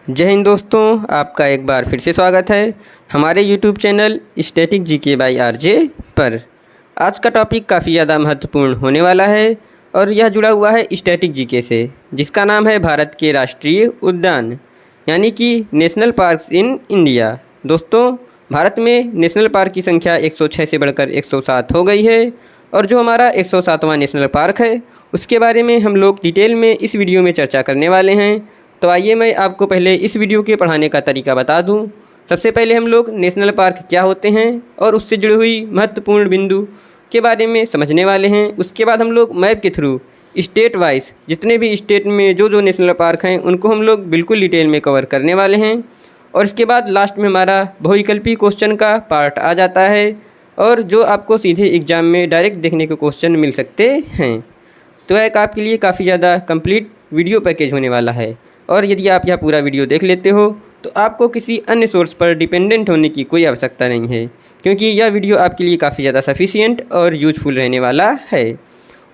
जय हिंद दोस्तों, आपका एक बार फिर से स्वागत है हमारे YouTube channel static GK by RJ पर। आज का टॉपिक काफ़ी ज़्यादा महत्वपूर्ण होने वाला है और यह जुड़ा हुआ है स्टैटिक जीके से, जिसका नाम है भारत के राष्ट्रीय उद्यान यानी कि नेशनल पार्क्स इन इंडिया। दोस्तों, भारत में नेशनल पार्क की संख्या 106 से बढ़कर 107 हो गई है और जो हमारा 107वां नेशनल पार्क है उसके बारे में हम लोग डिटेल में इस वीडियो में चर्चा करने वाले हैं। तो आइए मैं आपको पहले इस वीडियो के पढ़ाने का तरीका बता दूं। सबसे पहले हम लोग नेशनल पार्क क्या होते हैं और उससे जुड़ी हुई महत्वपूर्ण बिंदु के बारे में समझने वाले हैं। उसके बाद हम लोग मैप के थ्रू स्टेट वाइज जितने भी स्टेट में जो नेशनल पार्क हैं उनको हम लोग बिल्कुल डिटेल में कवर करने वाले हैं। और इसके बाद लास्ट में हमारा बहुविकल्पी क्वेश्चन का पार्ट आ जाता है और जो आपको सीधे एग्ज़ाम में डायरेक्ट देखने के क्वेश्चन मिल सकते हैं। तो एक आपके लिए काफ़ी ज़्यादा कंप्लीट वीडियो पैकेज होने वाला है और यदि आप यह पूरा वीडियो देख लेते हो तो आपको किसी अन्य सोर्स पर डिपेंडेंट होने की कोई आवश्यकता नहीं है, क्योंकि यह वीडियो आपके लिए काफ़ी ज़्यादा सफिशिएंट और यूजफुल रहने वाला है।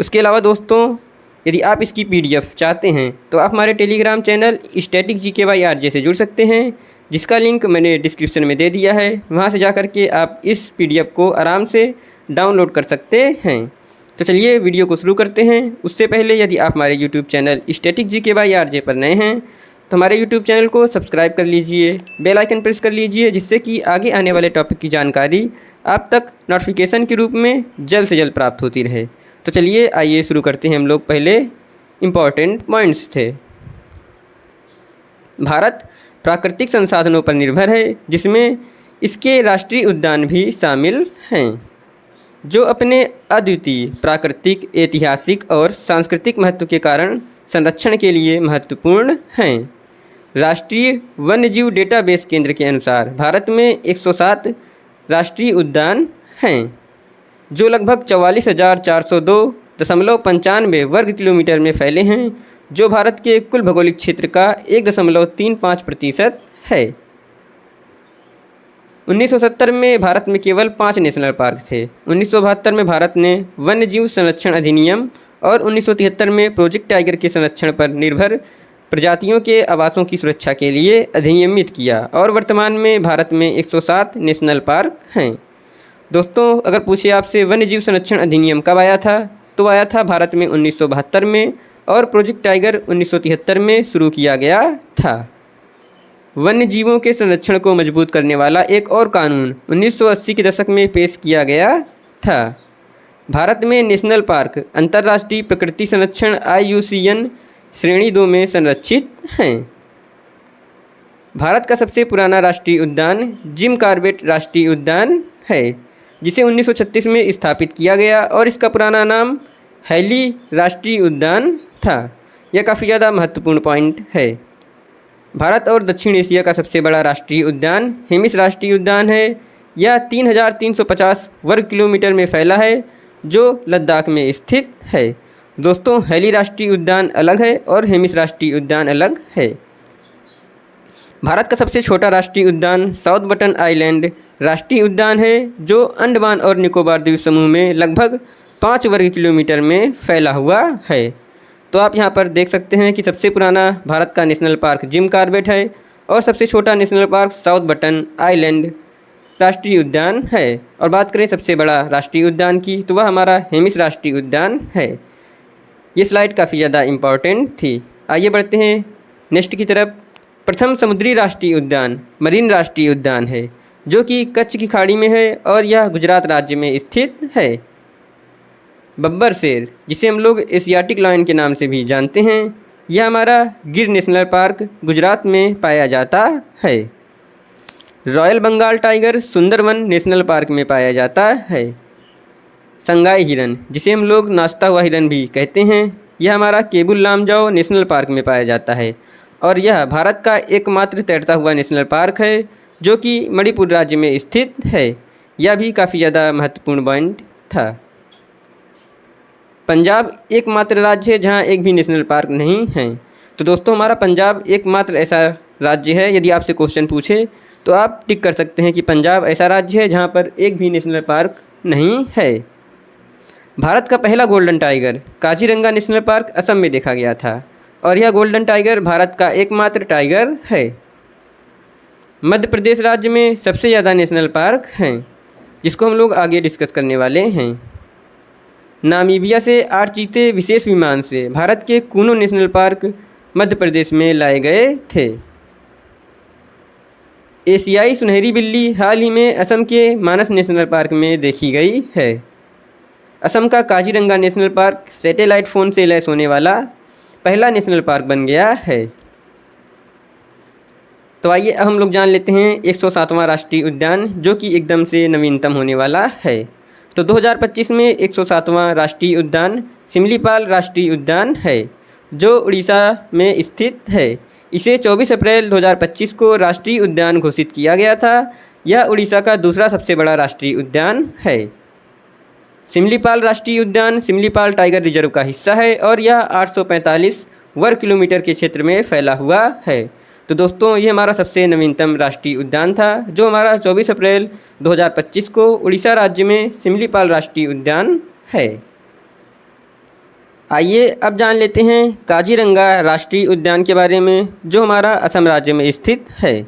उसके अलावा दोस्तों, यदि आप इसकी PDF चाहते हैं तो आप हमारे Telegram channel static GK by RJ से जुड़ सकते हैं, जिसका लिंक मैंने डिस्क्रिप्शन में दे दिया है। वहाँ से जा कर के आप इस PDF को आराम से डाउनलोड कर सकते हैं। तो चलिए वीडियो को शुरू करते हैं। उससे पहले यदि आप हमारे YouTube channel static GK by RJ पर नए हैं तो हमारे YouTube चैनल को सब्सक्राइब कर लीजिए, बेल आइकन प्रेस कर लीजिए, जिससे कि आगे आने वाले टॉपिक की जानकारी आप तक नोटिफिकेशन के रूप में जल्द से जल्द प्राप्त होती रहे। तो चलिए आइए शुरू करते हैं। हम लोग पहले इम्पॉर्टेंट पॉइंट्स थे। भारत प्राकृतिक संसाधनों पर निर्भर है, जिसमें इसके राष्ट्रीय उद्यान भी शामिल हैं, जो अपने अद्वितीय प्राकृतिक, ऐतिहासिक और सांस्कृतिक महत्व के कारण संरक्षण के लिए महत्वपूर्ण हैं। राष्ट्रीय वन्यजीव डेटाबेस केंद्र के अनुसार भारत में 107 राष्ट्रीय उद्यान हैं, जो लगभग 44,402.95 वर्ग किलोमीटर में फैले हैं, जो भारत के कुल भौगोलिक क्षेत्र का 1.35% है। 1970 में भारत में केवल 5 नेशनल पार्क थे। 1972 में भारत ने वन्यजीव संरक्षण अधिनियम और 1973 में प्रोजेक्ट टाइगर के संरक्षण पर निर्भर प्रजातियों के आवासों की सुरक्षा के लिए अधिनियमित किया और वर्तमान में भारत में 107 नेशनल पार्क हैं। दोस्तों, अगर पूछे आपसे वन्यजीव संरक्षण अधिनियम कब आया था, तो आया था भारत में 1972 में और प्रोजेक्ट टाइगर 1973 में शुरू किया गया था। वन्य जीवों के संरक्षण को मजबूत करने वाला एक और कानून 1980 के दशक में पेश किया गया था। भारत में नेशनल पार्क अंतर्राष्ट्रीय प्रकृति संरक्षण IUCN श्रेणी 2 में संरक्षित हैं। भारत का सबसे पुराना राष्ट्रीय उद्यान जिम कॉर्बेट राष्ट्रीय उद्यान है, जिसे 1936 में स्थापित किया गया और इसका पुराना नाम हैली राष्ट्रीय उद्यान था। यह काफ़ी ज़्यादा महत्वपूर्ण पॉइंट है। भारत और दक्षिण एशिया का सबसे बड़ा राष्ट्रीय उद्यान हेमिस राष्ट्रीय उद्यान है। यह 3,350 वर्ग किलोमीटर में फैला है, जो लद्दाख में स्थित है। दोस्तों, हैली राष्ट्रीय उद्यान अलग है और हेमिस राष्ट्रीय उद्यान अलग है। भारत का सबसे छोटा राष्ट्रीय उद्यान साउथ बटन आइलैंड राष्ट्रीय उद्यान है, जो अंडमान और निकोबार द्वीप समूह में लगभग 5 वर्ग किलोमीटर में फैला हुआ है। तो आप यहाँ पर देख सकते हैं कि सबसे पुराना भारत का नेशनल पार्क जिम कॉर्बेट है और सबसे छोटा national park south button island राष्ट्रीय उद्यान है। और बात करें सबसे बड़ा राष्ट्रीय उद्यान की, तो वह हमारा हेमिस राष्ट्रीय उद्यान है। ये स्लाइड काफ़ी ज़्यादा इम्पॉर्टेंट थी। आइए बढ़ते हैं नेक्स्ट की तरफ। प्रथम समुद्री राष्ट्रीय उद्यान मरीन राष्ट्रीय उद्यान है, जो कि कच्छ की खाड़ी में है और यह गुजरात राज्य में स्थित है। बब्बर शेर, जिसे हम लोग एशियाटिक लायन के नाम से भी जानते हैं, यह हमारा गिर नेशनल पार्क गुजरात में पाया जाता है। Royal Bengal tiger Sundarban national park में पाया जाता है। संगाई हिरन, जिसे हम लोग नाचता हुआ हिरन भी कहते हैं, यह हमारा केबुल लामजाओ नेशनल पार्क में पाया जाता है और यह भारत का एकमात्र तैरता हुआ नेशनल पार्क है, जो कि मणिपुर राज्य में स्थित है। यह भी काफ़ी ज़्यादा महत्वपूर्ण पॉइंट था। पंजाब एकमात्र राज्य है जहाँ एक भी नेशनल पार्क नहीं है। तो दोस्तों, हमारा पंजाब एकमात्र ऐसा राज्य है, यदि आपसे क्वेश्चन पूछे तो आप टिक कर सकते हैं कि पंजाब ऐसा राज्य है जहाँ पर एक भी नेशनल पार्क नहीं है। भारत का पहला golden tiger Kaziranga national park Assam में देखा गया था। और यह गोल्डन टाइगर भारत का एकमात्र टाइगर है। मध्य प्रदेश राज्य में सबसे ज़्यादा नेशनल पार्क हैं, जिसको हम लोग आगे डिस्कस करने वाले हैं। नामीबिया से 8 चीते विशेष विमान से भारत के कूनो नेशनल पार्क मध्य प्रदेश में लाए गए थे। एशियाई सुनहरी बिल्ली हाल ही में असम के मानस नेशनल पार्क में देखी गई है। असम का Kaziranga national park satellite phone से लैस होने वाला पहला नेशनल पार्क बन गया है। तो आइए अब हम लोग जान लेते हैं 107वां राष्ट्रीय उद्यान, जो कि एकदम से नवीनतम होने वाला है। तो 2025 में 107वां राष्ट्रीय उद्यान सिमलीपाल राष्ट्रीय उद्यान है, जो उड़ीसा में स्थित है। इसे 24 अप्रैल 2025 को राष्ट्रीय उद्यान घोषित किया गया था। यह उड़ीसा का दूसरा सबसे बड़ा राष्ट्रीय उद्यान है। सिमलीपाल राष्ट्रीय उद्यान सिमलीपाल टाइगर रिजर्व का हिस्सा है और यह 845 वर्ग किलोमीटर के क्षेत्र में फैला हुआ है। तो दोस्तों, ये हमारा सबसे नवीनतम राष्ट्रीय उद्यान था, जो हमारा 24 अप्रैल 2025 को उड़ीसा राज्य में सिमलीपाल राष्ट्रीय उद्यान है। आइए अब जान लेते हैं काजीरंगा राष्ट्रीय उद्यान के बारे में, जो हमारा असम राज्य में स्थित है।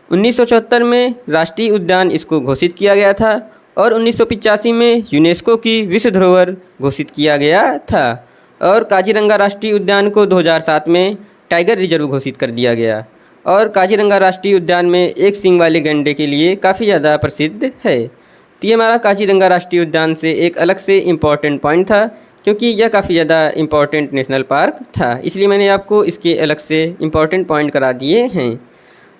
1974 में राष्ट्रीय उद्यान इसको घोषित किया गया था और 1985 में यूनेस्को की विश्व धरोहर घोषित किया गया था। और काजीरंगा राष्ट्रीय उद्यान को 2007 में टाइगर रिजर्व घोषित कर दिया गया। और काजीरंगा राष्ट्रीय उद्यान में एक सींग वाले गैंडे के लिए काफ़ी ज़्यादा प्रसिद्ध है। तो ये हमारा काजीरंगा राष्ट्रीय उद्यान से एक अलग से इम्पॉर्टेंट पॉइंट था, क्योंकि यह काफ़ी ज़्यादा इम्पॉर्टेंट नेशनल पार्क था, इसलिए मैंने आपको इसके अलग से इम्पॉर्टेंट पॉइंट करा दिए हैं।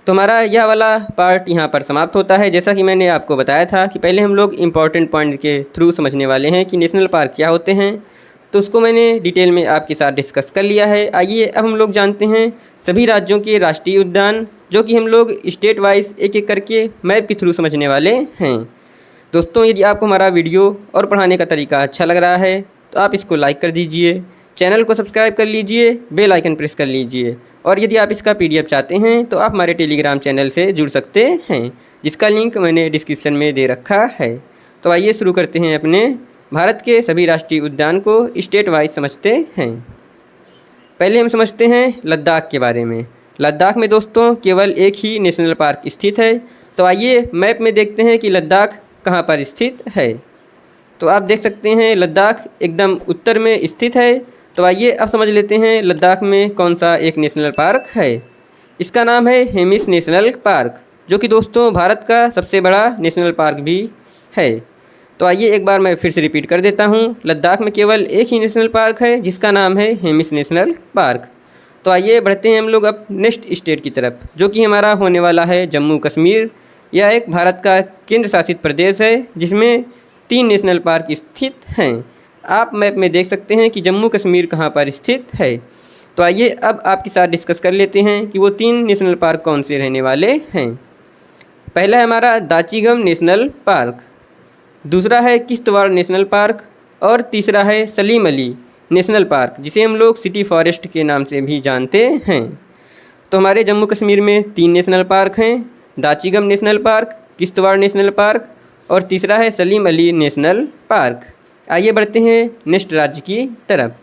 तो हमारा यह वाला पार्ट यहाँ पर समाप्त होता है। जैसा कि मैंने आपको बताया था कि पहले हम लोग इम्पॉर्टेंट पॉइंट के थ्रू समझने वाले हैं कि नेशनल पार्क क्या होते हैं, तो उसको मैंने डिटेल में आपके साथ डिस्कस कर लिया है। आइए अब हम लोग जानते हैं सभी राज्यों के राष्ट्रीय उद्यान, जो कि हम लोग स्टेट वाइज एक एक करके मैप के थ्रू समझने वाले हैं। दोस्तों, यदि आपको हमारा वीडियो और पढ़ाने का तरीका अच्छा लग रहा है तो आप इसको लाइक कर दीजिए, चैनल को सब्सक्राइब कर लीजिए, बेल आइकन प्रेस कर लीजिए। और यदि आप इसका PDF चाहते हैं तो आप हमारे टेलीग्राम चैनल से जुड़ सकते हैं, जिसका लिंक मैंने डिस्क्रिप्शन में दे रखा है। तो आइए शुरू करते हैं अपने भारत के सभी राष्ट्रीय उद्यान को स्टेट वाइज समझते हैं। पहले हम समझते हैं लद्दाख के बारे में। लद्दाख में दोस्तों केवल एक ही नेशनल पार्क स्थित है। तो आइए मैप में देखते हैं कि लद्दाख कहाँ पर स्थित है। तो आप देख सकते हैं लद्दाख एकदम उत्तर में स्थित है। तो आइए अब समझ लेते हैं लद्दाख में कौन सा एक नेशनल पार्क है। इसका नाम है हेमिस नेशनल पार्क, जो कि दोस्तों भारत का सबसे बड़ा नेशनल पार्क भी है। तो आइए एक बार मैं फिर से रिपीट कर देता हूँ, लद्दाख में केवल एक ही नेशनल पार्क है, जिसका नाम है हेमिस नेशनल पार्क। तो आइए बढ़ते हैं हम लोग अब नेक्स्ट स्टेट की तरफ, जो कि हमारा होने वाला है जम्मू कश्मीर। यह एक भारत का केंद्र शासित प्रदेश है, जिसमें 3 नेशनल पार्क स्थित हैं। आप मैप में देख सकते हैं कि जम्मू कश्मीर कहाँ पर स्थित है। तो आइए अब आपके साथ डिस्कस कर लेते हैं कि वो 3 नेशनल पार्क कौन से रहने वाले हैं। पहला है हमारा दाचीगम नेशनल पार्क, दूसरा है किश्तवाड़ नेशनल पार्क और तीसरा है सलीम अली नेशनल पार्क, जिसे हम लोग सिटी फॉरेस्ट के नाम से भी जानते हैं। तो हमारे जम्मू कश्मीर में 3 नेशनल पार्क हैं, Dachigam national park, Kishtwar national Park और तीसरा है सलीम अली नेशनल पार्क। आइए बढ़ते हैं नेक्स्ट राज्य की तरफ।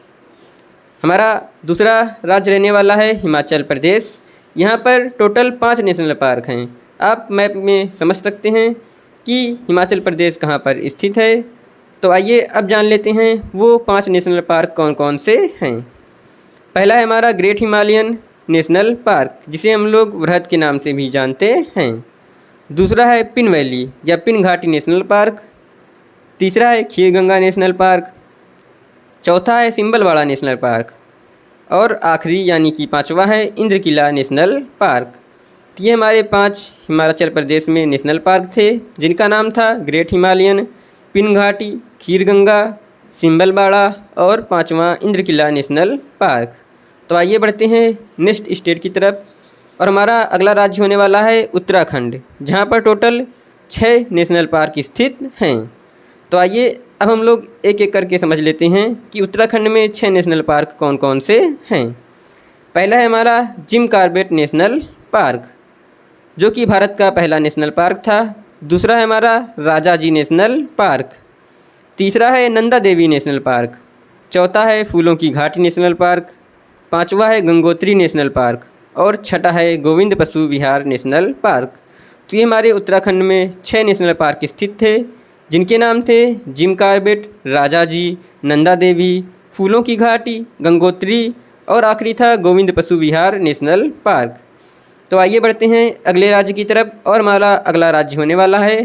हमारा दूसरा राज्य रहने वाला है हिमाचल प्रदेश। यहाँ पर टोटल 5 नेशनल पार्क हैं। आप मैप में समझ सकते हैं कि हिमाचल प्रदेश कहाँ पर स्थित है। तो आइए अब जान लेते हैं वो 5 नेशनल पार्क कौन कौन से हैं। पहला है हमारा ग्रेट हिमालयन नेशनल पार्क, जिसे हम लोग वृहद के नाम से भी जानते हैं। दूसरा है पिन वैली या पिन घाटी नेशनल पार्क। तीसरा है खीरगंगा नेशनल पार्क। चौथा है सिंबलवाड़ा नेशनल पार्क और आखिरी यानी कि 5वां है इंद्र किला नेशनल पार्क। ये हमारे 5 हिमाचल प्रदेश में नेशनल पार्क थे, जिनका नाम था ग्रेट हिमालयन, पिन घाटी, खीरगंगा, सिंबलवाड़ा और 5वां इंद्र किला नेशनल पार्क। तो आइए बढ़ते हैं नेक्स्ट स्टेट की तरफ, और हमारा अगला राज्य होने वाला है उत्तराखंड, जहाँ पर टोटल 6 नेशनल पार्क स्थित हैं। तो आइए अब हम लोग एक एक करके समझ लेते हैं कि उत्तराखंड में 6 नेशनल पार्क कौन कौन से हैं। पहला है हमारा जिम कॉर्बेट नेशनल पार्क, जो कि भारत का पहला नेशनल पार्क था। दूसरा है हमारा राजाजी नेशनल पार्क। तीसरा है नंदा देवी नेशनल पार्क। चौथा है फूलों की घाटी नेशनल पार्क। पाँचवा है गंगोत्री नेशनल पार्क और छठा है गोविंद पशु विहार नेशनल पार्क। तो ये हमारे उत्तराखंड में 6 नेशनल पार्क स्थित थे, जिनके नाम थे जिम कॉर्बेट, राजाजी, नंदा देवी, फूलों की घाटी, गंगोत्री और आखिरी था गोविंद पशु विहार नेशनल पार्क। तो आइए बढ़ते हैं अगले राज्य की तरफ और हमारा अगला राज्य होने वाला है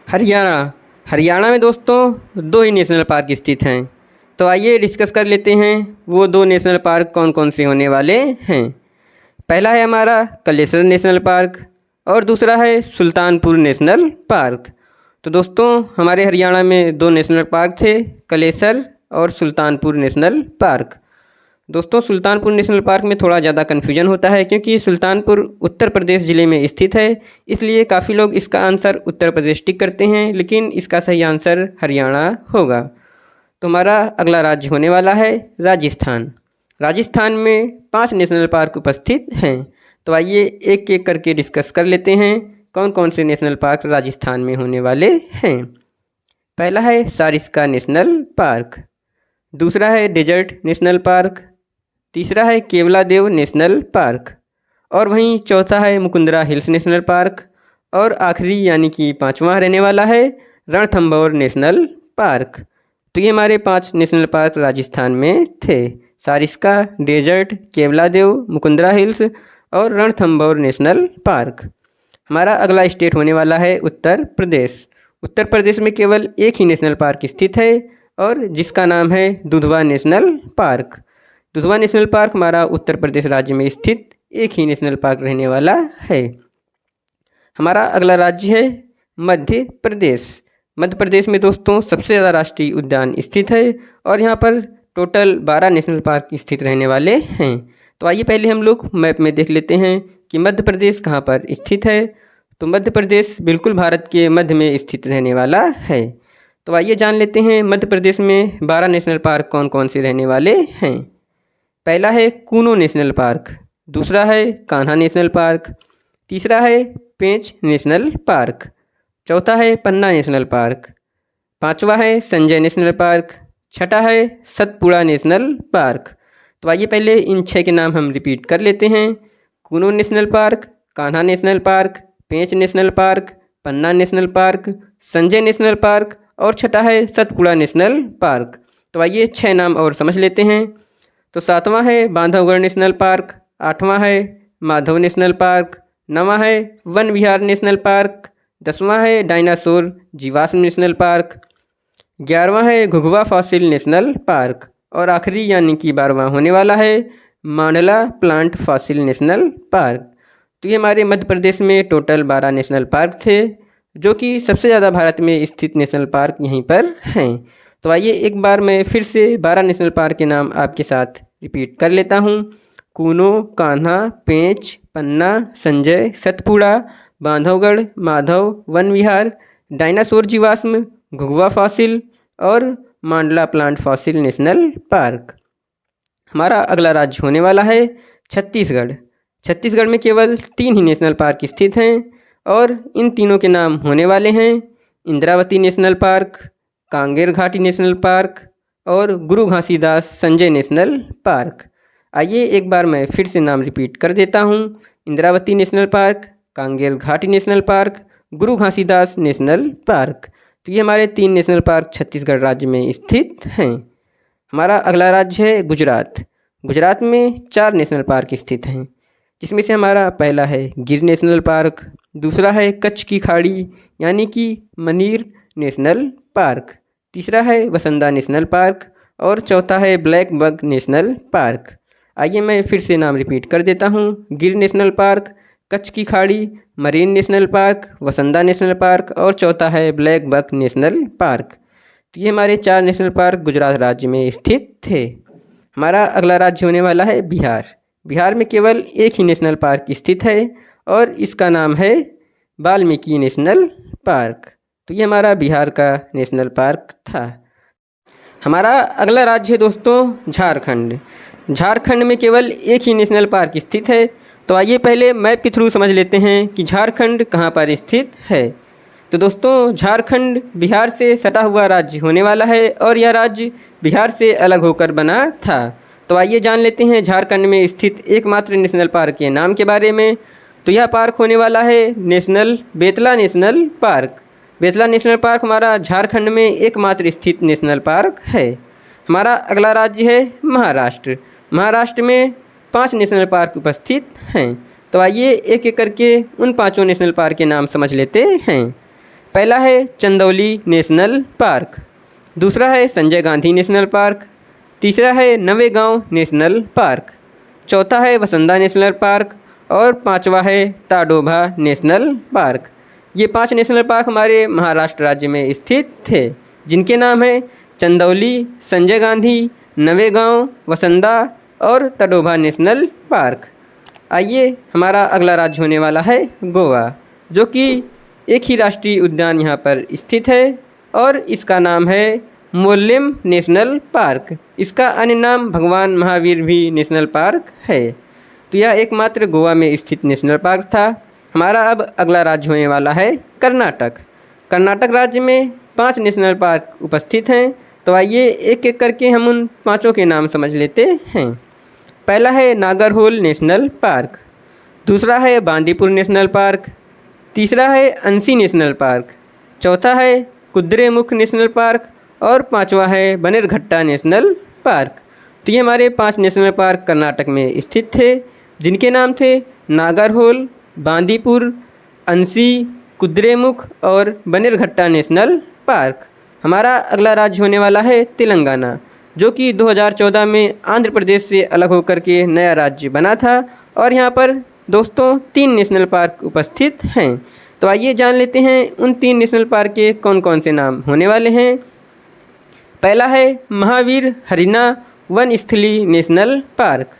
हरियाणा। हरियाणा में दोस्तों 2 ही नेशनल पार्क स्थित हैं। तो आइए डिस्कस कर लेते हैं वो 2 नेशनल पार्क कौन कौन से होने वाले हैं। पहला है हमारा कलेसर नेशनल पार्क और दूसरा है सुल्तानपुर नेशनल पार्क। तो दोस्तों हमारे हरियाणा में 2 नेशनल पार्क थे, कलेसर और सुल्तानपुर नेशनल पार्क। दोस्तों सुल्तानपुर नेशनल पार्क में थोड़ा ज़्यादा कन्फ्यूजन होता है क्योंकि सुल्तानपुर उत्तर प्रदेश ज़िले में स्थित है, इसलिए काफ़ी लोग इसका आंसर उत्तर प्रदेश टिक करते हैं, लेकिन इसका सही आंसर हरियाणा होगा। तो हमारा अगला राज्य होने वाला है राजस्थान। राजस्थान में 5 नेशनल पार्क उपस्थित हैं। तो आइए एक एक करके डिस्कस कर लेते हैं कौन कौन से नेशनल पार्क राजस्थान में होने वाले हैं। पहला है सारिस्का नेशनल पार्क, दूसरा है डेजर्ट नेशनल पार्क, तीसरा है केवलादेव नेशनल पार्क और वहीं चौथा है मुकुंदरा हिल्स नेशनल पार्क और आखिरी यानी कि 5वां रहने वाला है रणथंभौर नेशनल पार्क। तो ये हमारे 5 नेशनल पार्क राजस्थान में थे, सारिस्का, डेजर्ट, केवलादेव, मुकुंदरा हिल्स और रणथंभौर नेशनल पार्क। हमारा अगला स्टेट होने वाला है उत्तर प्रदेश। उत्तर प्रदेश में केवल एक ही नेशनल पार्क स्थित है और जिसका नाम है Dudhwa national park. Dudhwa national park हमारा उत्तर प्रदेश राज्य में स्थित एक ही नेशनल पार्क रहने वाला है। हमारा अगला राज्य है मध्य प्रदेश। मध्य प्रदेश में दोस्तों सबसे ज़्यादा राष्ट्रीय उद्यान स्थित है और यहाँ पर टोटल 12 नेशनल पार्क स्थित रहने वाले हैं। तो आइए पहले हम लोग मैप में देख लेते हैं कि मध्य प्रदेश कहाँ पर स्थित है। तो मध्य प्रदेश बिल्कुल भारत के मध्य में स्थित रहने वाला है। तो आइए जान लेते हैं मध्य प्रदेश में 12 नेशनल पार्क कौन कौन से रहने वाले हैं। पहला है कूनो नेशनल पार्क, दूसरा है कान्हा नेशनल पार्क, तीसरा है पेंच नेशनल पार्क, चौथा है पन्ना नेशनल पार्क, 5वां है संजय नेशनल पार्क, छठा है सतपुड़ा नेशनल पार्क। तो आइए पहले इन 6 के नाम हम रिपीट कर लेते हैं। Kuno National Park, Kanha National Park, Pench National Park, Panna National Park, Sanjay National Park और छठा है सतपुड़ा नेशनल पार्क। तो आइए 6 नाम और समझ लेते हैं। तो 7वां है बांधवगढ़ नेशनल पार्क, 8वां है माधव नेशनल पार्क, 9वां है वन विहार नेशनल पार्क, 10वां है डायनासोर जीवाश्म नेशनल पार्क, 11वां है घुघुआ फॉसिल नेशनल पार्क और आखिरी यानी कि 12वां होने वाला है मांडला प्लांट फॉसिल नेशनल पार्क। तो ये हमारे मध्य प्रदेश में टोटल 12 नेशनल पार्क थे, जो कि सबसे ज़्यादा भारत में स्थित नेशनल पार्क यहीं पर हैं। तो आइए एक बार मैं फिर से 12 नेशनल पार्क के नाम आपके साथ रिपीट कर लेता हूँ। कूनो, कान्हा, पेंच, पन्ना, संजय, सतपुड़ा, बांधवगढ़, माधव, वन विहार, डायनासोर जीवाश्म, घुघुआ फॉसिल और मांडला प्लांट फॉसिल नेशनल पार्क। हमारा अगला राज्य होने वाला है छत्तीसगढ़। छत्तीसगढ़ में केवल 3 ही नेशनल पार्क स्थित हैं और इन तीनों के नाम होने वाले हैं इंद्रावती नेशनल पार्क, कांगेर घाटी नेशनल पार्क और गुरु घासीदास संजय नेशनल पार्क। आइए एक बार मैं फिर से नाम रिपीट कर देता हूँ। इंद्रावती नेशनल पार्क, कांगेर घाटी नेशनल पार्क, गुरु घासीदास नेशनल पार्क। तो ये हमारे 3 नेशनल पार्क छत्तीसगढ़ राज्य में स्थित हैं। हमारा अगला राज्य है गुजरात। गुजरात में 4 नेशनल पार्क स्थित हैं, जिसमें से हमारा पहला है गिर नेशनल पार्क, दूसरा है कच्छ की खाड़ी यानी कि मनीर नेशनल पार्क, तीसरा है वसंदा नेशनल पार्क और चौथा है ब्लैक बग नेशनल पार्क। आइए मैं फिर से नाम रिपीट कर देता हूँ। गिर नेशनल पार्क, कच्छ की खाड़ी, मरीन नेशनल पार्क, वसंदा नेशनल पार्क और चौथा है ब्लैक बक नेशनल पार्क। तो ये हमारे 4 नेशनल पार्क गुजरात राज्य में स्थित थे। हमारा अगला राज्य होने वाला है बिहार। बिहार में केवल एक ही नेशनल पार्क स्थित है और इसका नाम है वाल्मीकि नेशनल पार्क। तो ये हमारा बिहार का नेशनल पार्क था। हमारा अगला राज्य है दोस्तों झारखंड। झारखंड में केवल एक ही नेशनल पार्क स्थित है। तो आइए पहले मैप के थ्रू समझ लेते हैं कि झारखंड कहाँ पर स्थित है। तो दोस्तों झारखंड बिहार से सटा हुआ राज्य होने वाला है और यह राज्य बिहार से अलग होकर बना था। तो आइए जान लेते हैं झारखंड में स्थित एकमात्र नेशनल पार्क के नाम के बारे में। तो यह पार्क होने वाला है Betla national park. Betla national park हमारा झारखंड में एकमात्र स्थित नेशनल पार्क है। हमारा अगला राज्य है महाराष्ट्र। महाराष्ट्र में 5 नेशनल पार्क उपस्थित हैं। तो आइए एक एक करके उन 5 नेशनल पार्क के नाम समझ लेते हैं। पहला है चंदौली नेशनल पार्क, दूसरा है संजय गांधी नेशनल पार्क, तीसरा है नवेगांव नेशनल पार्क, चौथा है वसंदा नेशनल पार्क और 5वां है ताडोबा नेशनल पार्क। ये 5 नेशनल पार्क हमारे महाराष्ट्र राज्य में स्थित थे, जिनके नाम हैं चंदौली, संजय गांधी, नवेगांव, वसंदा और ताडोबा नेशनल पार्क। आइए हमारा अगला राज्य होने वाला है गोवा, जो कि एक ही राष्ट्रीय उद्यान यहाँ पर स्थित है और इसका नाम है मोल्लेम नेशनल पार्क। इसका अन्य नाम भगवान महावीर भी नेशनल पार्क है। तो यह एकमात्र गोवा में स्थित नेशनल पार्क था। हमारा अब अगला राज्य होने वाला है कर्नाटक। कर्नाटक राज्य में 5 नेशनल पार्क उपस्थित हैं। तो आइए एक एक करके हम उन 5 के नाम समझ लेते हैं। पहला है नागरहोल नेशनल पार्क, दूसरा है बांदीपुर नेशनल पार्क, तीसरा है अंसी नेशनल पार्क, चौथा है कुद्रेमुख नेशनल पार्क और 5वां है बनेरघट्टा नेशनल पार्क। तो ये हमारे 5 नेशनल पार्क कर्नाटक में स्थित थे, जिनके नाम थे नागरहोल, बांदीपुर, अंसी, कुद्रेमुख और बनेरघट्टा नेशनल पार्क। हमारा अगला राज्य होने वाला है तेलंगाना, जो कि 2014 में आंध्र प्रदेश से अलग होकर के नया राज्य बना था और यहाँ पर दोस्तों 3 नेशनल पार्क उपस्थित हैं। तो आइए जान लेते हैं उन 3 नेशनल पार्क के कौन कौन से नाम होने वाले हैं। पहला है महावीर हरिना वनस्थली नेशनल पार्क,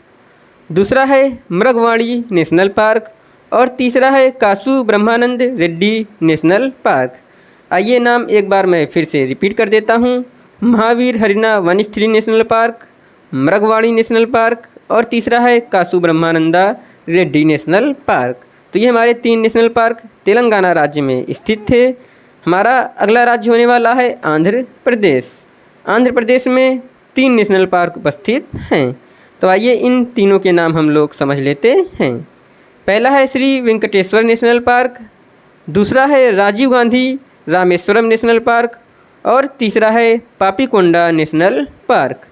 दूसरा है मृगवाड़ी नेशनल पार्क और तीसरा है कासु ब्रह्मानंद रेड्डी नेशनल पार्क। आइए नाम एक बार मैं फिर से रिपीट कर देता हूँ। Mahavir Harina Vanasthali National Park, Mrigavadi National Park और तीसरा है कासु ब्रह्मानंदा रेड्डी नेशनल पार्क। तो ये हमारे 3 नेशनल पार्क तेलंगाना राज्य में स्थित थे। हमारा अगला राज्य होने वाला है आंध्र प्रदेश। आंध्र प्रदेश में 3 नेशनल पार्क उपस्थित हैं। तो आइए इन तीनों के नाम हम लोग समझ लेते हैं। पहला है श्री वेंकटेश्वर नेशनल पार्क, दूसरा है राजीव गांधी रामेश्वरम नेशनल पार्क और तीसरा है पापीकोंडा नेशनल पार्क।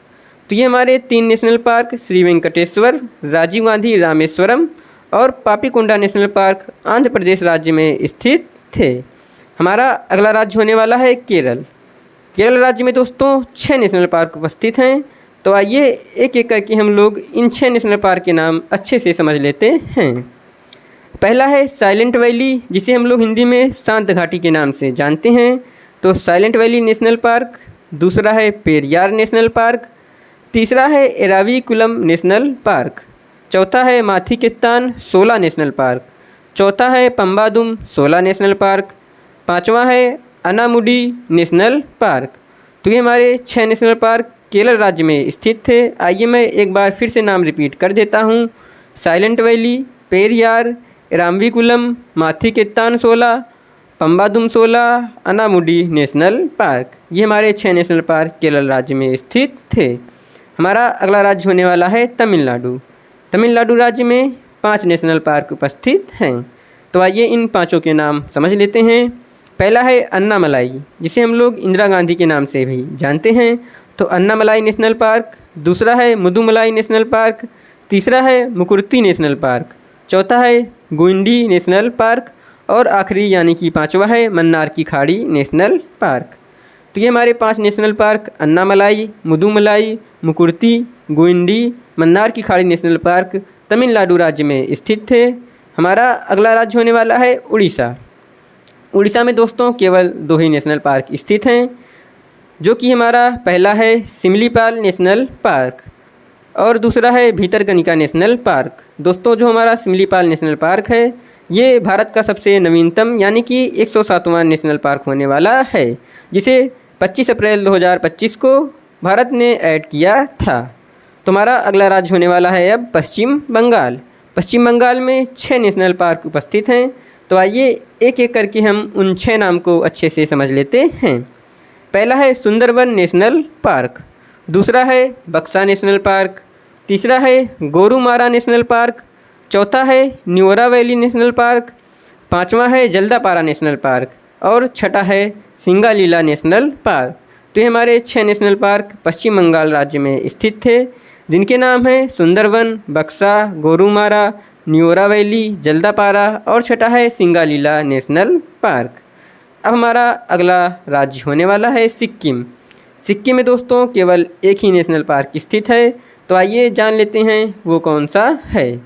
तो ये हमारे 3 नेशनल पार्क श्री वेंकटेश्वर, राजीव गांधी रामेश्वरम और पापीकोंडा नेशनल पार्क आंध्र प्रदेश राज्य में स्थित थे। हमारा अगला राज्य होने वाला है केरल। केरल राज्य में दोस्तों 6 नेशनल पार्क उपस्थित हैं। तो आइए एक एक करके हम लोग इन 6 नेशनल पार्क के नाम अच्छे से समझ लेते हैं। पहला है साइलेंट वैली, जिसे हम लोग हिंदी में शांत घाटी के नाम से जानते हैं। तो साइलेंट वैली नेशनल पार्क, दूसरा है पेरियार नेशनल पार्क, तीसरा है एराविकुलम नेशनल पार्क, चौथा है माथीकेत्तान 16 नेशनल पार्क, चौथा है पंबादुम 16 नेशनल पार्क, 5वां है अनामुडी नेशनल पार्क। तो ये हमारे 6 नेशनल पार्क केरल राज्य में स्थित थे। आइए मैं एक बार फिर से नाम रिपीट कर देता हूँ। Silent Valley, Periyar, Eravikulam, Mathikettan 16, Pambadum 16, Anamudi National Park. ये हमारे 6 नेशनल पार्क केरल राज्य में स्थित थे। हमारा अगला राज्य होने वाला है तमिलनाडु। तमिलनाडु राज्य में 5 नेशनल पार्क उपस्थित हैं। तो आइए इन 5 के नाम समझ लेते हैं। पहला है अन्नामलाई, जिसे हम लोग इंदिरा गांधी के नाम से भी जानते हैं। तो अन्नामलाई नेशनल पार्क, दूसरा है मुदुमलाई नेशनल पार्क, तीसरा है मुकुर्ती नेशनल पार्क, चौथा है गुंडी नेशनल पार्क और आखिरी यानी कि 5वां है मन्नार की खाड़ी नेशनल पार्क। तो ये हमारे 5 नेशनल पार्क अन्नामलाई, मुदुमलाई, मुकुर्ती, गुंडी, मन्नार की खाड़ी नेशनल पार्क तमिलनाडु राज्य में स्थित थे। हमारा अगला राज्य होने वाला है उड़ीसा। उड़ीसा में दोस्तों केवल 2 ही नेशनल पार्क स्थित हैं, जो कि हमारा पहला है सिमलीपाल नेशनल पार्क और दूसरा है भीतरकनिका नेशनल पार्क। दोस्तों जो हमारा सिमलीपाल नेशनल पार्क है, ये भारत का सबसे नवीनतम यानी कि 107वां नेशनल पार्क होने वाला है, जिसे 25 अप्रैल 2025 को भारत ने ऐड किया था। तो हमारा अगला राज्य होने वाला है अब पश्चिम बंगाल। पश्चिम बंगाल में 6 नेशनल पार्क उपस्थित हैं। तो आइए एक एक करके हम उन 6 नाम को अच्छे से समझ लेते हैं। पहला है सुंदरवन नेशनल पार्क, दूसरा है बक्सा नेशनल पार्क, तीसरा है गोरुमारा नेशनल पार्क, चौथा है न्योरा वैली नेशनल पार्क, पाँचवा है जल्दापारा नेशनल पार्क और छठा है सिंगालीला नेशनल पार्क। तो ये हमारे 6 नेशनल पार्क पश्चिम बंगाल राज्य में स्थित थे, जिनके नाम हैं सुंदरवन, बक्सा, गोरुमारा, न्योरा वैली, जल्दापारा और छठा है सिंगालीला नेशनल पार्क। अब हमारा अगला राज्य होने वाला है सिक्किम। सिक्किम में दोस्तों केवल एक ही नेशनल पार्क स्थित है, तो आइए जान लेते हैं वो कौन सा है।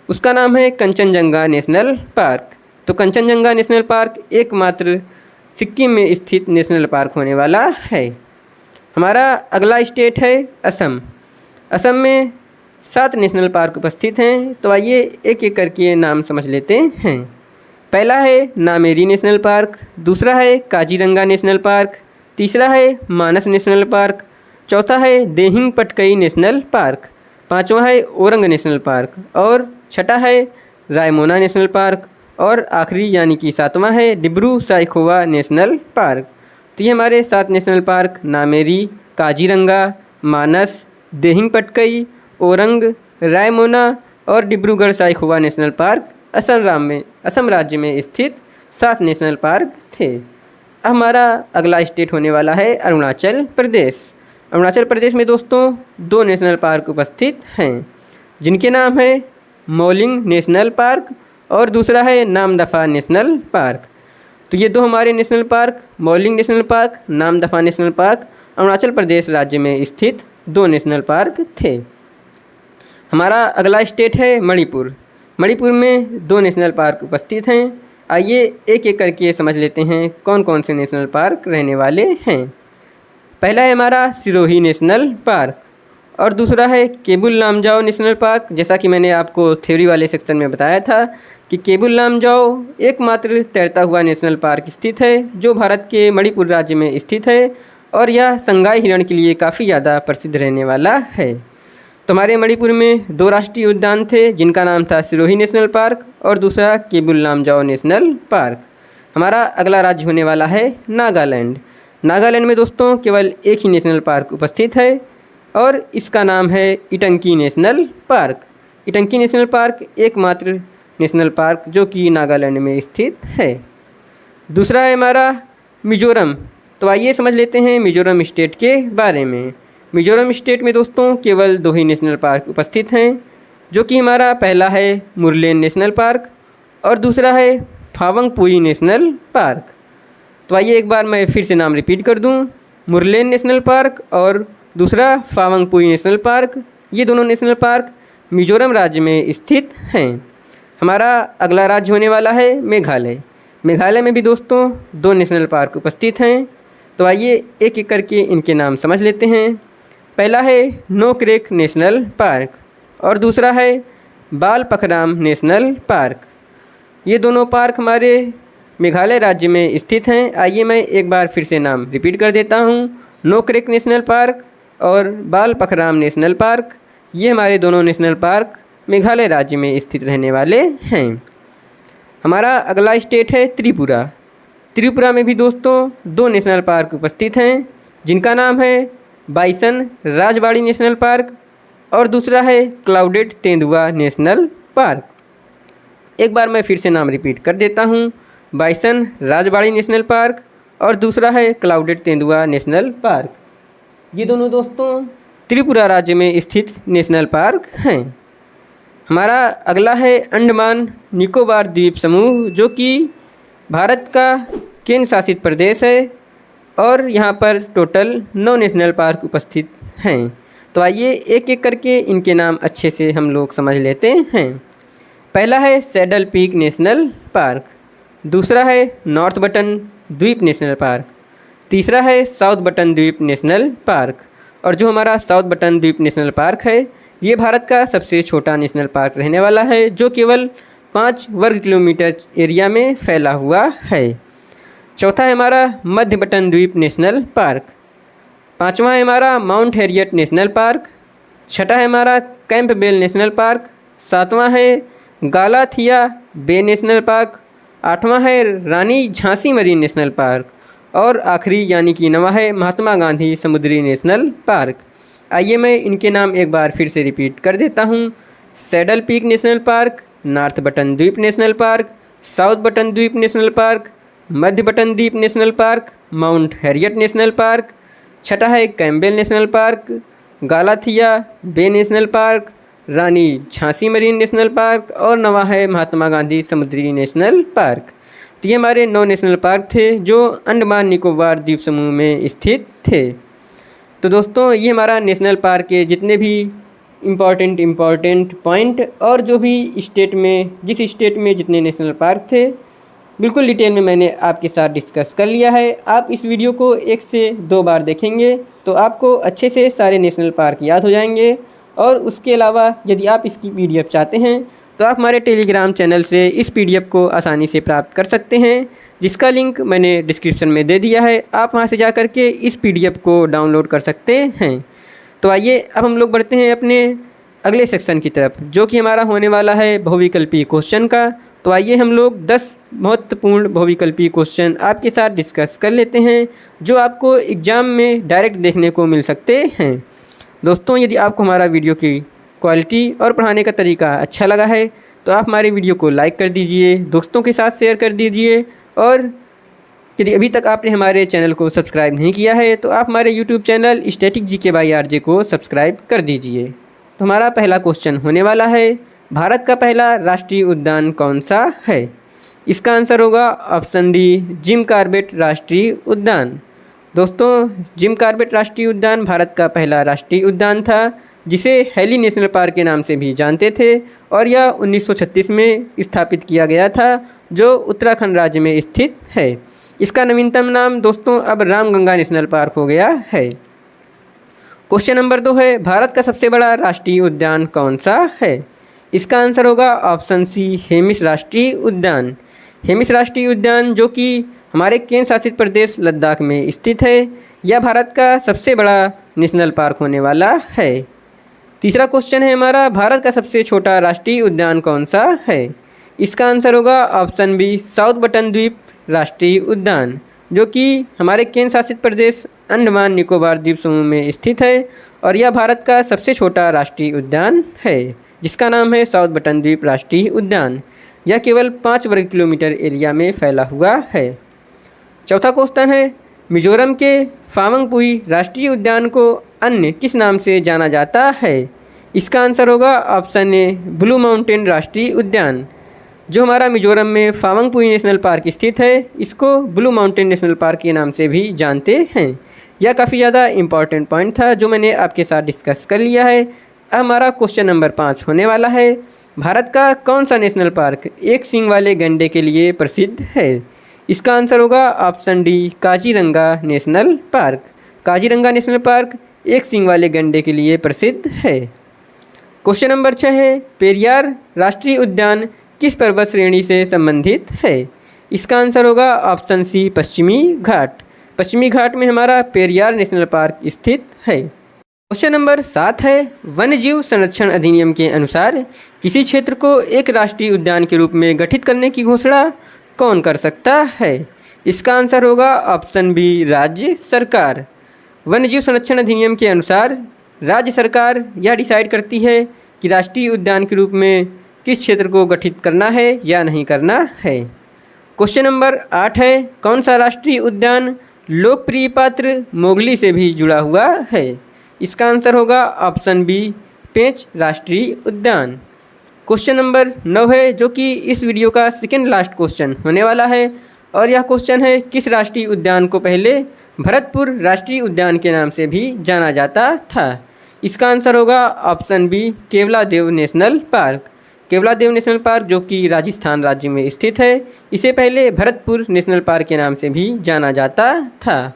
उसका नाम है कंचनजंगा नेशनल पार्क। तो कंचनजंगा नेशनल पार्क एकमात्र सिक्किम में स्थित नेशनल पार्क होने वाला है। हमारा अगला स्टेट है असम। असम में 7 नेशनल पार्क उपस्थित हैं, तो आइए एक एक करके नाम समझ लेते हैं। पहला है नामेरी नेशनल पार्क, दूसरा है काजीरंगा नेशनल पार्क, तीसरा है मानस नेशनल पार्क, चौथा है देहिंग पटकई नेशनल पार्क, पांचवा है ओरंग नेशनल पार्क और छठा है रायमोना नेशनल पार्क और आखिरी यानी कि 7वां है डिब्रू साइखोवा नेशनल पार्क। तो ये हमारे 7 नेशनल पार्क नामेरी, काजीरंगा, मानस, देहिंग पटकई, ओरंग, रायमोना और डिब्रूगढ़ साइखोवा नेशनल पार्क असम राज्य में स्थित 7 नेशनल पार्क थे। अब हमारा अगला स्टेट होने वाला है अरुणाचल प्रदेश। अरुणाचल प्रदेश में दोस्तों 2 नेशनल पार्क उपस्थित हैं, जिनके नाम है मोलिंग नेशनल पार्क और दूसरा है नामदफा नेशनल पार्क। तो ये 2 हमारे National Park, Mouling National Park, Namdapha National Park, Arunachal Pradesh राज्य में स्थित 2 नेशनल पार्क थे। हमारा अगला स्टेट है मणिपुर। मणिपुर में 2 नेशनल पार्क उपस्थित हैं। आइए एक एक करके समझ लेते हैं कौन कौन से नेशनल पार्क रहने वाले हैं। पहला है हमारा सिरोही नेशनल पार्क और दूसरा है केबुल लामजाओ नेशनल पार्क। जैसा कि मैंने आपको थ्योरी वाले सेक्शन में बताया था कि केबुल लामजाओ एकमात्र तैरता हुआ नेशनल पार्क स्थित है जो भारत के मणिपुर राज्य में स्थित है और यह संगाई हिरण के लिए काफ़ी ज़्यादा प्रसिद्ध रहने वाला है। तो हमारे मणिपुर में 2 राष्ट्रीय उद्यान थे, जिनका नाम था सिरोही नेशनल पार्क और दूसरा केबुल लामजाओ नेशनल पार्क। हमारा अगला राज्य होने वाला है नागालैंड। नागालैंड में दोस्तों केवल एक ही नेशनल पार्क उपस्थित है और इसका नाम है इटंकी नेशनल पार्क। इटंकी नेशनल पार्क एकमात्र नेशनल पार्क जो कि नागालैंड में स्थित है। दूसरा है हमारा मिजोरम। तो आइए समझ लेते हैं मिजोरम स्टेट के बारे में। मिजोरम स्टेट में दोस्तों केवल 2 ही नेशनल पार्क उपस्थित हैं, जो कि हमारा पहला है मुरलेन नेशनल पार्क और दूसरा है फावंगपुई नेशनल पार्क। तो आइए एक बार मैं फिर से नाम रिपीट कर दूं, मुरलेन नेशनल पार्क और दूसरा फावंगपुई नेशनल पार्क। ये दोनों नेशनल पार्क मिजोरम राज्य में स्थित हैं। हमारा अगला राज्य होने वाला है मेघालय। मेघालय में भी दोस्तों 2 नेशनल पार्क उपस्थित हैं, तो आइए एक एक करके इनके नाम समझ लेते हैं। पहला है नोक्रेक नेशनल पार्क और दूसरा है बालपखराम नेशनल पार्क। ये दोनों पार्क हमारे मेघालय राज्य में स्थित हैं। आइए मैं एक बार फिर से नाम रिपीट कर देता हूँ, नोक्रेक नेशनल पार्क और बालपखराम नेशनल पार्क। ये हमारे दोनों नेशनल पार्क मेघालय राज्य में स्थित रहने वाले हैं। हमारा अगला स्टेट है त्रिपुरा। त्रिपुरा में भी दोस्तों 2 नेशनल पार्क उपस्थित हैं, जिनका नाम है बाइसन राजबाड़ी नेशनल पार्क और दूसरा है क्लाउडेड तेंदुआ नेशनल पार्क। एक बार मैं फिर से नाम रिपीट कर देता हूँ, बाइसन राजबाड़ी नेशनल पार्क और दूसरा है क्लाउडेड तेंदुआ नेशनल पार्क। ये दोनों दोस्तों त्रिपुरा राज्य में स्थित नेशनल पार्क हैं। हमारा अगला है अंडमान निकोबार द्वीप समूह, जो कि भारत का केंद्र शासित प्रदेश है और यहाँ पर टोटल 9 नेशनल पार्क उपस्थित हैं। तो आइए एक एक करके इनके नाम अच्छे से हम लोग समझ लेते हैं। पहला है सैडल पीक नेशनल पार्क, दूसरा है नॉर्थ बटन द्वीप नेशनल पार्क, तीसरा है साउथ बटन द्वीप नेशनल पार्क और जो हमारा साउथ बटन द्वीप नेशनल पार्क है ये भारत का सबसे छोटा नेशनल पार्क रहने वाला है, जो केवल 5 वर्ग किलोमीटर एरिया में फैला हुआ है। चौथा है हमारा मध्य बटन द्वीप नेशनल पार्क, पाँचवा है हमारा माउंट हैरियट नेशनल पार्क, छठा है हमारा कैंपबेल नेशनल पार्क, सातवां है गालाथिया बे नेशनल पार्क, आठवां है रानी झांसी मरीन नेशनल पार्क और आखिरी यानी कि 9वां है महात्मा गांधी समुद्री नेशनल पार्क। आइए मैं इनके नाम एक बार फिर से रिपीट कर देता हूँ। Saddle peak national park, north button द्वीप नेशनल पार्क, साउथ बटन द्वीप नेशनल पार्क, मध्य बटन द्वीप national park, mount Harriet national park, छठा है कैम्पबेल नेशनल पार्क, गालाथिया बे नेशनल पार्क, रानी झांसी मरीन नेशनल पार्क और नवा है महात्मा गांधी समुद्री नेशनल पार्क। तो ये हमारे 9 नेशनल पार्क थे जो अंडमान निकोबार द्वीप समूह में स्थित थे। तो दोस्तों ये हमारा नेशनल पार्क के जितने भी इम्पॉर्टेंट पॉइंट और जो भी स्टेट में जिस स्टेट में जितने नेशनल पार्क थे बिल्कुल डिटेल में मैंने आपके साथ डिस्कस कर लिया है। आप इस वीडियो को 1 से 2 बार देखेंगे तो आपको अच्छे से सारे नेशनल पार्क याद हो जाएंगे। और उसके अलावा यदि आप इसकी PDF चाहते हैं तो आप हमारे टेलीग्राम चैनल से इस PDF को आसानी से प्राप्त कर सकते हैं, जिसका लिंक मैंने डिस्क्रिप्शन में दे दिया है। आप वहां से जा कर के इस PDF को डाउनलोड कर सकते हैं। तो आइए अब हम लोग बढ़ते हैं अपने अगले सेक्शन की तरफ, जो कि हमारा होने वाला है बहुविकल्पी क्वेश्चन का। तो आइए हम लोग 10 महत्वपूर्ण बहुविकल्पी क्वेश्चन आपके साथ डिस्कस कर लेते हैं, जो आपको एग्ज़ाम में डायरेक्ट देखने को मिल सकते हैं। दोस्तों यदि आपको हमारा वीडियो की क्वालिटी और पढ़ाने का तरीका अच्छा लगा है तो आप हमारे वीडियो को लाइक कर दीजिए, दोस्तों के साथ शेयर कर दीजिए। और यदि अभी तक आपने हमारे चैनल को सब्सक्राइब नहीं किया है तो आप हमारे YouTube channel static GK by RJ को सब्सक्राइब कर दीजिए। तो हमारा पहला क्वेश्चन होने वाला है, भारत का पहला राष्ट्रीय उद्यान कौन सा है? इसका आंसर होगा ऑप्शन डी, जिम कॉर्बेट राष्ट्रीय उद्यान। दोस्तों जिम कॉर्बेट राष्ट्रीय उद्यान भारत का पहला राष्ट्रीय उद्यान था, जिसे हेली नेशनल पार्क के नाम से भी जानते थे, और यह 1936 में स्थापित किया गया था, जो उत्तराखंड राज्य में स्थित है। इसका नवीनतम नाम दोस्तों अब रामगंगा नेशनल पार्क हो गया है। क्वेश्चन नंबर 2 है, भारत का सबसे बड़ा राष्ट्रीय उद्यान कौन सा है? इसका आंसर होगा ऑप्शन सी, हेमिस राष्ट्रीय उद्यान। हेमिस राष्ट्रीय उद्यान जो कि हमारे केंद्र शासित प्रदेश लद्दाख में स्थित है, यह भारत का सबसे बड़ा नेशनल पार्क होने वाला है। तीसरा क्वेश्चन है हमारा, भारत का सबसे छोटा राष्ट्रीय उद्यान कौन सा है? इसका आंसर होगा ऑप्शन बी, साउथ बटन द्वीप राष्ट्रीय उद्यान, जो कि हमारे केंद्र शासित प्रदेश अंडमान निकोबार द्वीप समूह में स्थित है, और यह भारत का सबसे छोटा राष्ट्रीय उद्यान है, जिसका नाम है साउथ बटन द्वीप राष्ट्रीय उद्यान। यह केवल 5 वर्ग किलोमीटर एरिया में फैला हुआ है। चौथा क्वेश्चन है, मिजोरम के फामंगपुई राष्ट्रीय उद्यान को अन्य किस नाम से जाना जाता है? इसका आंसर होगा ऑप्शन ए, ब्लू माउंटेन राष्ट्रीय उद्यान। जो हमारा मिजोरम में फामंगपुई नेशनल पार्क स्थित है, इसको ब्लू माउंटेन नेशनल पार्क के नाम से भी जानते हैं। यह काफ़ी ज़्यादा इम्पॉर्टेंट पॉइंट था जो मैंने आपके साथ डिस्कस कर लिया है। अब हमारा क्वेश्चन नंबर 5 होने वाला है, भारत का कौन सा नेशनल पार्क एक सींग वाले गैंडे के लिए प्रसिद्ध है? इसका आंसर होगा option D, Kaziranga national park. Kaziranga national park एक सींग वाले गैंडे के लिए प्रसिद्ध है। क्वेश्चन नंबर 6 है, पेरियार राष्ट्रीय उद्यान किस पर्वत श्रेणी से संबंधित है? इसका आंसर होगा ऑप्शन सी, पश्चिमी घाट। पश्चिमी घाट में हमारा पेरियार नेशनल पार्क स्थित है। क्वेश्चन नंबर 7 है, वन्यजीव संरक्षण अधिनियम के अनुसार किसी क्षेत्र को एक राष्ट्रीय उद्यान के रूप में गठित करने की घोषणा कौन कर सकता है? इसका आंसर होगा ऑप्शन बी, राज्य सरकार। वन्यजीव संरक्षण अधिनियम के अनुसार राज्य सरकार यह डिसाइड करती है कि राष्ट्रीय उद्यान के रूप में किस क्षेत्र को गठित करना है या नहीं करना है। क्वेश्चन नंबर 8 है, कौन सा राष्ट्रीय उद्यान लोकप्रिय पात्र मोगली से भी जुड़ा हुआ है? इसका आंसर होगा ऑप्शन बी, पेंच राष्ट्रीय उद्यान। क्वेश्चन नंबर 9 है, जो कि इस वीडियो का सेकेंड लास्ट क्वेश्चन होने वाला है, और यह क्वेश्चन है, किस राष्ट्रीय उद्यान को पहले भरतपुर राष्ट्रीय उद्यान के नाम से भी जाना जाता था? इसका आंसर होगा option B, Keoladeo national park. Keoladeo national park जो कि राजस्थान राज्य में स्थित है, इसे पहले भरतपुर नेशनल पार्क के नाम से भी जाना जाता था।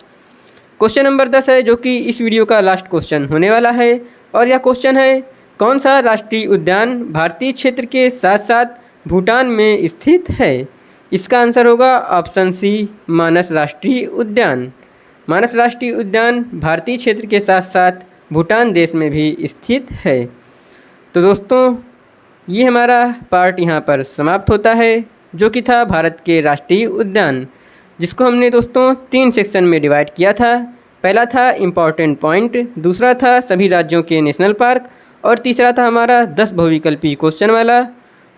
क्वेश्चन नंबर 10 है, जो कि इस वीडियो का लास्ट क्वेश्चन होने वाला है, और यह क्वेश्चन है, कौन सा राष्ट्रीय उद्यान भारतीय क्षेत्र के साथ साथ भूटान में स्थित है? इसका आंसर होगा ऑप्शन सी, मानस राष्ट्रीय उद्यान। मानस राष्ट्रीय उद्यान भारतीय क्षेत्र के साथ साथ भूटान देश में भी स्थित है। तो दोस्तों ये हमारा पार्ट यहाँ पर समाप्त होता है, जो कि था भारत के राष्ट्रीय उद्यान, जिसको हमने दोस्तों 3 सेक्शन में डिवाइड किया था। पहला था इम्पॉर्टेंट पॉइंट, दूसरा था सभी राज्यों के नेशनल पार्क और तीसरा था हमारा 10 बहुविकल्पी क्वेश्चन वाला,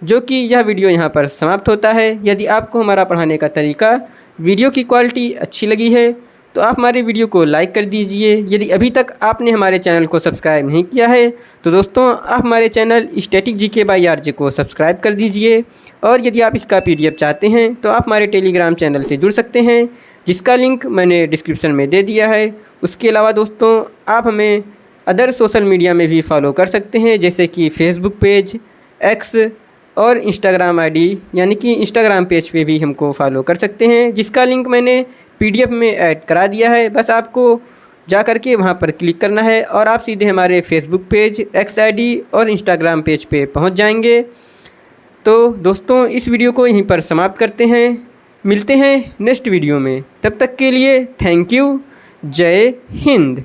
जो कि यह वीडियो यहाँ पर समाप्त होता है। यदि आपको हमारा पढ़ाने का तरीका, वीडियो की क्वालिटी अच्छी लगी है तो आप हमारे वीडियो को लाइक कर दीजिए। यदि अभी तक आपने हमारे चैनल को सब्सक्राइब नहीं किया है तो दोस्तों आप हमारे channel static GK by RJ को सब्सक्राइब कर दीजिए। और यदि आप इसका पीडीएफ चाहते हैं तो आप हमारे टेलीग्राम चैनल से जुड़ सकते हैं, जिसका लिंक मैंने डिस्क्रिप्शन में दे दिया है। उसके अलावा दोस्तों आप हमें अदर सोशल मीडिया में भी फॉलो कर सकते हैं, जैसे कि फेसबुक पेज, एक्स और इंस्टाग्राम आईडी, यानी कि इंस्टाग्राम पेज पे भी हमको फॉलो कर सकते हैं, जिसका लिंक मैंने पीडीएफ में ऐड करा दिया है। बस आपको जा कर के वहाँ पर क्लिक करना है और आप सीधे हमारे फेसबुक पेज, एक्स आईडी और इंस्टाग्राम पेज पे पहुँच जाएंगे। तो दोस्तों इस वीडियो को यहीं पर समाप्त करते हैं, मिलते हैं नेक्स्ट वीडियो में। तब तक के लिए थैंक यू, जय हिंद।